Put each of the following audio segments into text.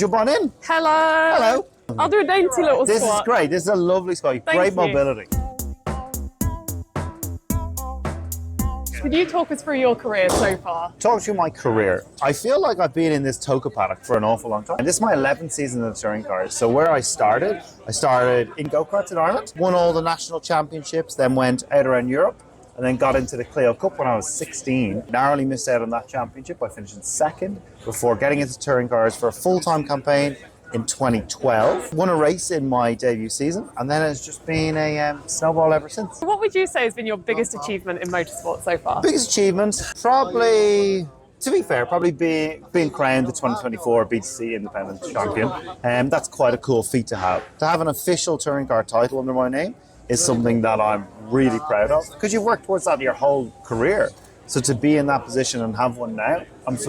Jump on in. Hello. Hello. Other dainty little This squat. is great. This is a lovely squat. Thank Great you. mobility. Could you talk us through your career so far? Talk through my career. I feel like I've been in this toka paddock for an awful long time. And this is my 11th season in the touring cars. So where I started in go-karts in Ireland, won all the national championships, then went out around Europe, and then got into the Clio Cup when I was 16. Narrowly missed out on that championship by finishing second before getting into touring cars for a full-time campaign in 2012. Won a race in my debut season, and then it's just been a snowball ever since. What would you say has been your biggest achievement in motorsport so far? Biggest achievement, probably, to be fair, probably being crowned the 2024 BTCC Independent Champion. That's quite a cool feat to have. To have an official touring car title under my name is something that I'm really proud of, because you've worked towards that your whole career. So to be in that position and have one now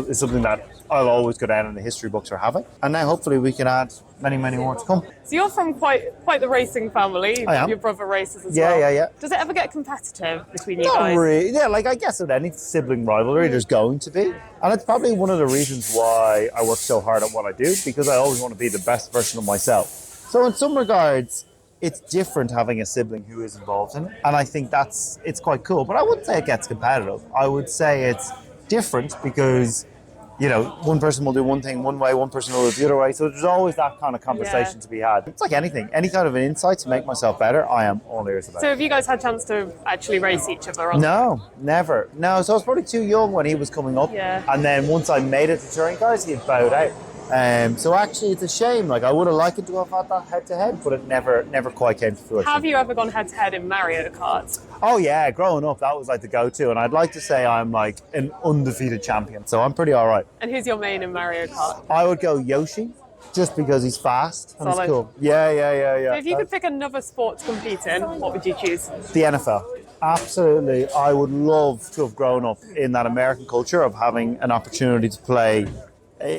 is something that I'll always go down in the history books for having. And now hopefully we can add many, many more to come. So you're from quite the racing family. I am. Your brother races as well. Yeah. Does it ever get competitive between you Not guys? really. Yeah, like I guess with any sibling rivalry, there's going to be. And it's probably one of the reasons why I work so hard at what I do, because I always want to be the best version of myself. So in some regards, it's different having a sibling who is involved in it. And I think it's quite cool. But I wouldn't say it gets competitive. I would say it's different because, you know, one person will do one thing one way, one person will do it the other way. So there's always that kind of conversation to be had. It's like anything. Any kind of an insight to make myself better, I am all ears about. So have you guys had a chance to actually race each other? No, never. No, so I was probably too young when he was coming up. Yeah. And then once I made it to touring cars, he had bowed out. So actually, it's a shame. Like, I would have liked it to have had that head-to-head, but it never quite came to fruition. Have you ever gone head-to-head in Mario Kart? Oh yeah, growing up, that was like the go-to, and I'd like to say I'm like an undefeated champion, so I'm pretty all right. And who's your main in Mario Kart? I would go Yoshi, just because he's fast and Solid. he's cool. Yeah. So if you could pick another sport to compete in, what would you choose? The NFL. Absolutely. I would love to have grown up in that American culture of having an opportunity to play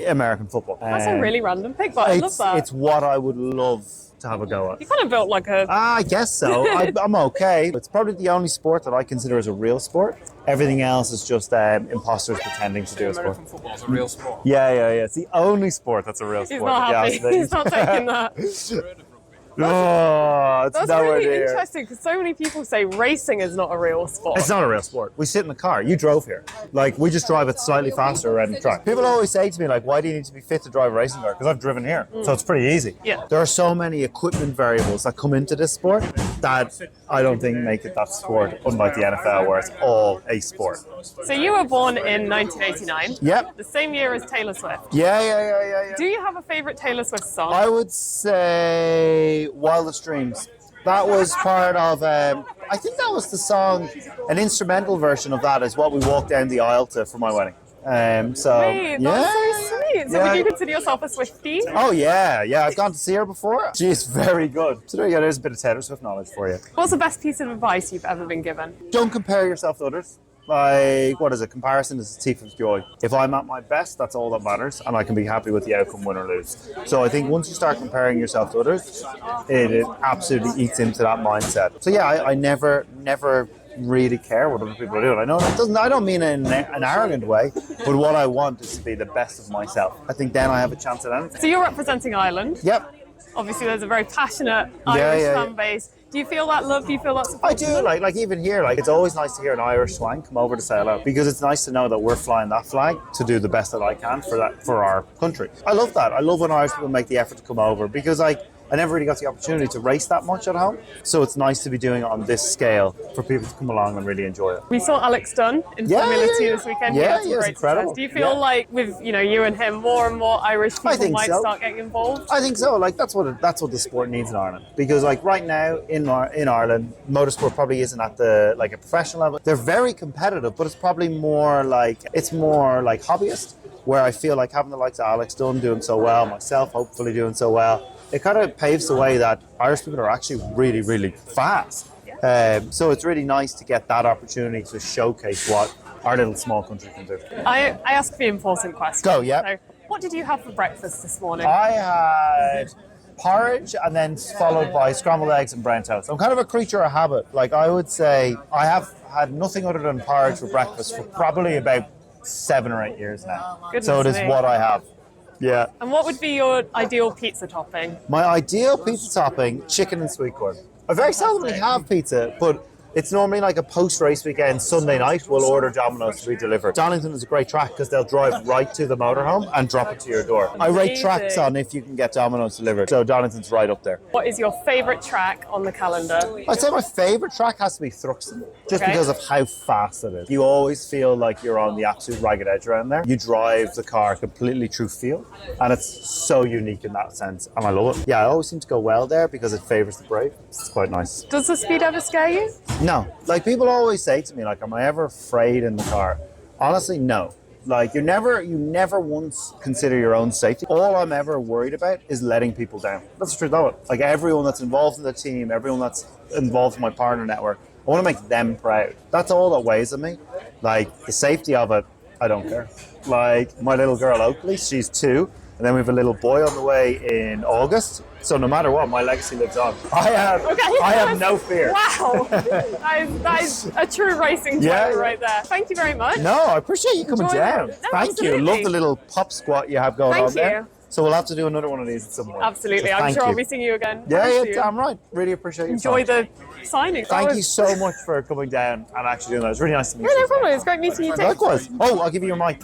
American football. That's a really random pick, but I love that. It's what I would love to have a go at. You kind of built like a... I guess so. I'm okay. It's probably the only sport that I consider as a real sport. Everything else is just imposters pretending to do a sport. American football is a real sport. Yeah. It's the only sport that's a real sport. He's not happy. Yeah, He's not taking that. No, it's That's nowhere really near. interesting, because so many people say racing is not a real sport. It's not a real sport. We sit in the car. You drove here. Like, we just drive it slightly faster around the track. People always say to me, like, why do you need to be fit to drive a racing car? Because I've driven here. So it's pretty easy. Yeah. There are so many equipment variables that come into this sport that I don't think make it that sport, unlike the NFL, where it's all a sport. So you were born in 1989. Yep. The same year as Taylor Swift. Yeah. Do you have a favourite Taylor Swift song? I would say Wildest Dreams. That was part of, I think that was the song, an instrumental version of that is what we walked down the aisle to for my wedding. Wait, that's so sweet. So would you consider yourself a Swiftie? Oh yeah, I've gone to see her before. She's very good. So there you go, there's a bit of Taylor Swift knowledge for you. What's the best piece of advice you've ever been given? Don't compare yourself to others. Like, what is it? Comparison is the thief of joy. If I'm at my best, that's all that matters, and I can be happy with the outcome, win or lose. So I think once you start comparing yourself to others, it absolutely eats into that mindset. So yeah, I never really care what other people are doing. I know it doesn't. I don't mean it in an arrogant way, but what I want is to be the best of myself. I think then I have a chance at anything. So you're representing Ireland. Yep. Obviously, there's a very passionate Irish fan base. Do you feel that love? Do you feel that support? I do. Like even here, like it's always nice to hear an Irish swang come over to say hello, because it's nice to know that we're flying that flag to do the best that I can for our country. I love that. I love when Irish people make the effort to come over, because I never really got the opportunity to race that much at home. So it's nice to be doing it on this scale for people to come along and really enjoy it. We saw Alex Dunn in Formula 2 this weekend. Yeah, he it was great incredible. success. Do you feel like with you and him, more and more Irish people might so. start getting involved? I think so. Like that's what the sport needs in Ireland, because like right now in Ireland, motorsport probably isn't at the like a professional level. They're very competitive, but it's probably more like hobbyist. Where I feel like having the likes of Alex Dunn doing so well, myself hopefully doing so well, it kind of paves the way that Irish people are actually really, really fast. So it's really nice to get that opportunity to showcase what our little small country can do. I ask the important question. Go, yeah. So, what did you have for breakfast this morning? I had porridge and then followed by scrambled eggs and brown toast. I'm kind of a creature of habit. Like I would say I have had nothing other than porridge for breakfast for probably about 7 or 8 years now. Goodness so it is me. what I have. Yeah. And what would be your ideal pizza topping? My ideal pizza topping, chicken and sweet corn. I very seldomly have pizza, but it's normally like a post-race weekend, Sunday night, we'll order Domino's to be delivered. Donington is a great track because they'll drive right to the motorhome and drop it to your door. I rate tracks on if you can get Domino's delivered, so Donington's right up there. What is your favourite track on the calendar? I'd say my favourite track has to be Thruxton, just because of how fast it is. You always feel like you're on the absolute ragged edge around there. You drive the car completely through field, and it's so unique in that sense, and I love it. Yeah, I always seem to go well there because it favours the brave. It's quite nice. Does the speed ever scare you? No. Like, people always say to me, like, am I ever afraid in the car? Honestly, no. Like, you never once consider your own safety. All I'm ever worried about is letting people down. That's the truth of it. Like, everyone that's involved in the team, everyone that's involved in my partner network, I want to make them proud. That's all that weighs on me. Like, the safety of it, I don't care. Like, my little girl, Oakley, she's 2. And then we have a little boy on the way in August. So no matter what, my legacy lives on. I have no fear. Wow. that is a true racing driver right there. Thank you very much. No, I appreciate you coming down. No, Thank absolutely. you. Love the little pop squat you have going on there. Thank you. So we'll have to do another one of these at some point. Absolutely. So I'm sure you. I'll be seeing you again. Yeah, damn right. Really appreciate your Enjoy time. the signing. Thank you so much for coming down and actually doing that. It was really nice to meet Yeah, you. no problem. It's great meeting you too. Likewise. Oh, I'll give you your mic.